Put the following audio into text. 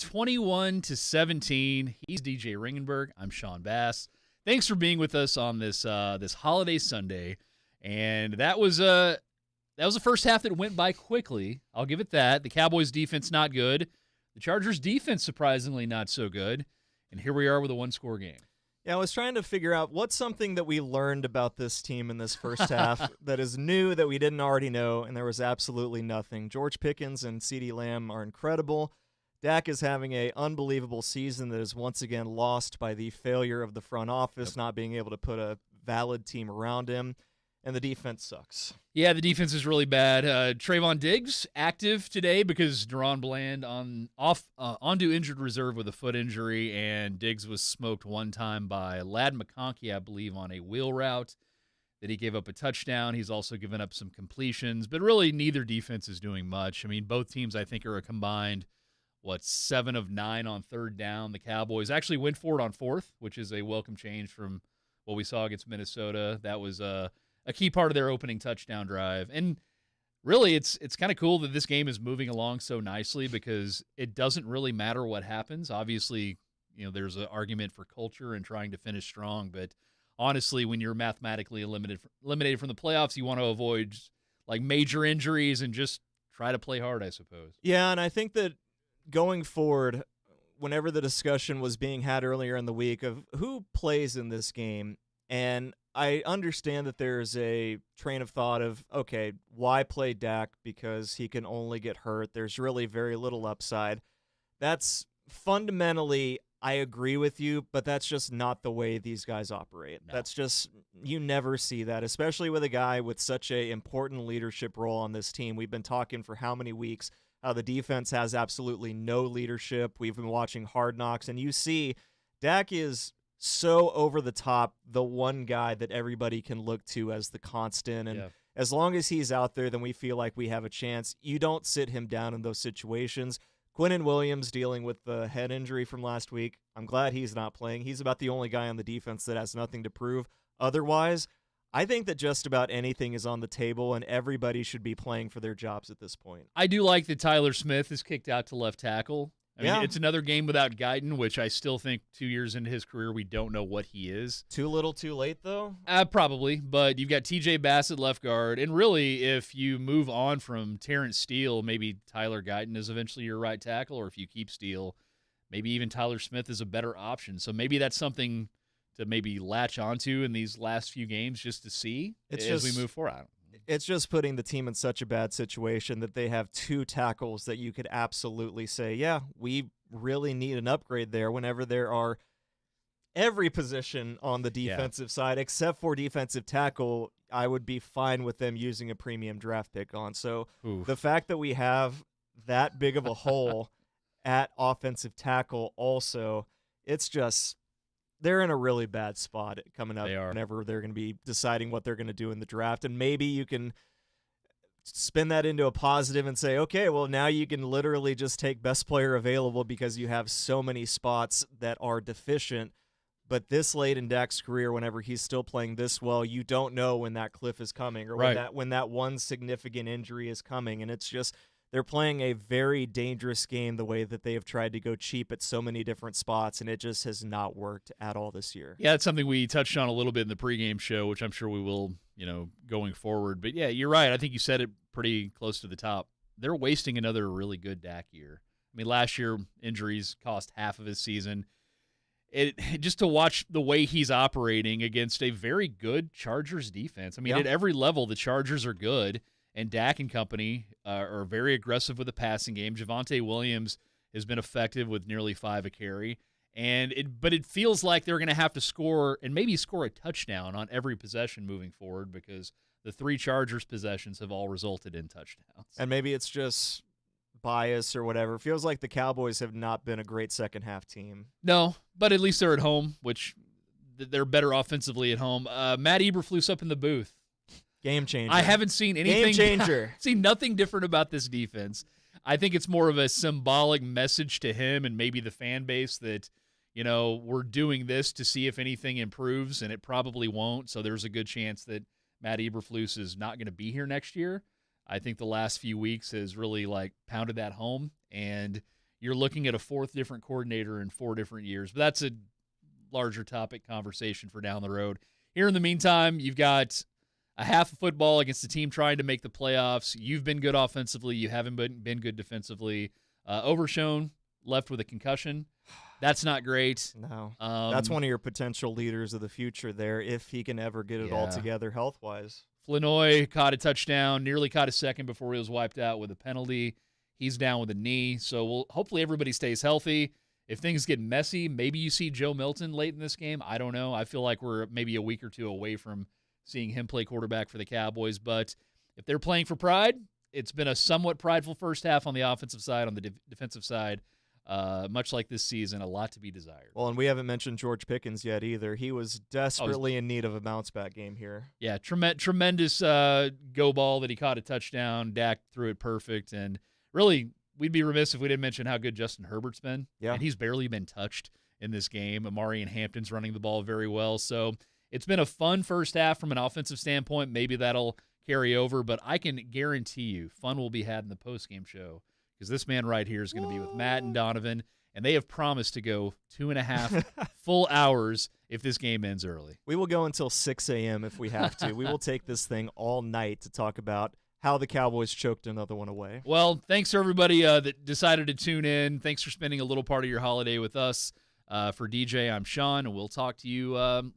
21-17. He's DJ Ringenberg. I'm Sean Bass. Thanks for being with us on this this holiday Sunday. And that was the first half that went by quickly. I'll give it that. The Cowboys defense not good. The Chargers defense surprisingly not so good. And here we are with a one-score game. Yeah, I was trying to figure out what's something that we learned about this team in this first half that is new that we didn't already know, and there was absolutely nothing. George Pickens and CeeDee Lamb are incredible. Dak is having an unbelievable season that is once again lost by the failure of the front office, not being able to put a valid team around him, and the defense sucks. Yeah, the defense is really bad. Trayvon Diggs active today because Deron Bland onto injured reserve with a foot injury, and Diggs was smoked one time by Ladd McConkey, I believe, on a wheel route that he gave up a touchdown. He's also given up some completions, but really neither defense is doing much. I mean, both teams I think are a combined 7 of 9 on third down. The Cowboys actually went for it on fourth, which is a welcome change from what we saw against Minnesota. That was a key part of their opening touchdown drive. And really, it's kind of cool that this game is moving along so nicely because it doesn't really matter what happens. Obviously, there's an argument for culture and trying to finish strong, but honestly, when you're mathematically eliminated from the playoffs, you want to avoid like major injuries and just try to play hard, I suppose. Yeah, and I think that going forward, whenever the discussion was being had earlier in the week of who plays in this game, and I understand that there's a train of thought of, okay, why play Dak because he can only get hurt. There's really very little upside. That's fundamentally, I agree with you, but that's just not the way these guys operate. No. That's just, you never see that, especially with a guy with such a important leadership role on this team. We've been talking for how many weeks how the defense has absolutely no leadership. We've been watching Hard Knocks, and you see Dak is so over the top, the one guy that everybody can look to as the constant. And as long as he's out there, then we feel like we have a chance. You don't sit him down in those situations. Quinnen Williams dealing with the head injury from last week. I'm glad he's not playing. He's about the only guy on the defense that has nothing to prove. Otherwise, I think that just about anything is on the table, and everybody should be playing for their jobs at this point. I do like that Tyler Smith is kicked out to left tackle. I mean, it's another game without Guyton, which I still think 2 years into his career, we don't know what he is. Too little, too late, though? Probably, but you've got TJ Bassett left guard, and really, if you move on from Terrence Steele, maybe Tyler Guyton is eventually your right tackle, or if you keep Steele, maybe even Tyler Smith is a better option. So maybe that's something to maybe latch onto in these last few games just to see as we move forward. It's just putting the team in such a bad situation that they have two tackles that you could absolutely say, yeah, we really need an upgrade there whenever there are every position on the defensive side except for defensive tackle. I would be fine with them using a premium draft pick on. So the fact that we have that big of a hole at offensive tackle also, it's just they're in a really bad spot coming up whenever they're going to be deciding what they're going to do in the draft. And maybe you can spin that into a positive and say, okay, well, now you can literally just take best player available because you have so many spots that are deficient. But this late in Dak's career, whenever he's still playing this well, you don't know when that cliff is coming or when that one significant injury is coming. And it's just they're playing a very dangerous game the way that they have tried to go cheap at so many different spots, and it just has not worked at all this year. Yeah, it's something we touched on a little bit in the pregame show, which I'm sure we will, going forward. But, yeah, you're right. I think you said it pretty close to the top. They're wasting another really good Dak year. I mean, last year, injuries cost half of his season. Just to watch the way he's operating against a very good Chargers defense. I mean, at every level, the Chargers are good. And Dak and company are very aggressive with the passing game. Javonte Williams has been effective with nearly 5 a carry. But it feels like they're going to have to score and maybe score a touchdown on every possession moving forward because the 3 Chargers possessions have all resulted in touchdowns. And maybe it's just bias or whatever. It feels like the Cowboys have not been a great second-half team. No, but at least they're at home, which they're better offensively at home. Matt Eberflus up in the booth. Game changer. I haven't seen anything. Game changer. Seen nothing different about this defense. I think it's more of a symbolic message to him and maybe the fan base that, we're doing this to see if anything improves, and it probably won't. So there's a good chance that Matt Eberflus is not going to be here next year. I think the last few weeks has really pounded that home. And, you're looking at a fourth different coordinator in 4 different years. But that's a larger topic conversation for down the road. Here in the meantime, you've got a half of football against a team trying to make the playoffs. You've been good offensively. You haven't been good defensively. Overshone left with a concussion. That's not great. No. That's one of your potential leaders of the future there if he can ever get it all together health-wise. Flanoy caught a touchdown, nearly caught a second before he was wiped out with a penalty. He's down with a knee. So hopefully everybody stays healthy. If things get messy, maybe you see Joe Milton late in this game. I don't know. I feel like we're maybe a week or two away from seeing him play quarterback for the Cowboys. But if they're playing for pride, it's been a somewhat prideful first half on the offensive side. On the defensive side, much like this season, a lot to be desired. Well, and we haven't mentioned George Pickens yet either. He was desperately in need of a bounce-back game here. Yeah, tremendous go ball that he caught a touchdown. Dak threw it perfect. And really, we'd be remiss if we didn't mention how good Justin Herbert's been. Yeah. And he's barely been touched in this game. Amari and Hampton's running the ball very well. So it's been a fun first half from an offensive standpoint. Maybe that'll carry over, but I can guarantee you fun will be had in the postgame show because this man right here is going to be with Matt and Donovan, and they have promised to go 2.5 full hours if this game ends early. We will go until 6 a.m. if we have to. We will take this thing all night to talk about how the Cowboys choked another one away. Well, thanks for everybody that decided to tune in. Thanks for spending a little part of your holiday with us. For DJ, I'm Sean, and we'll talk to you later.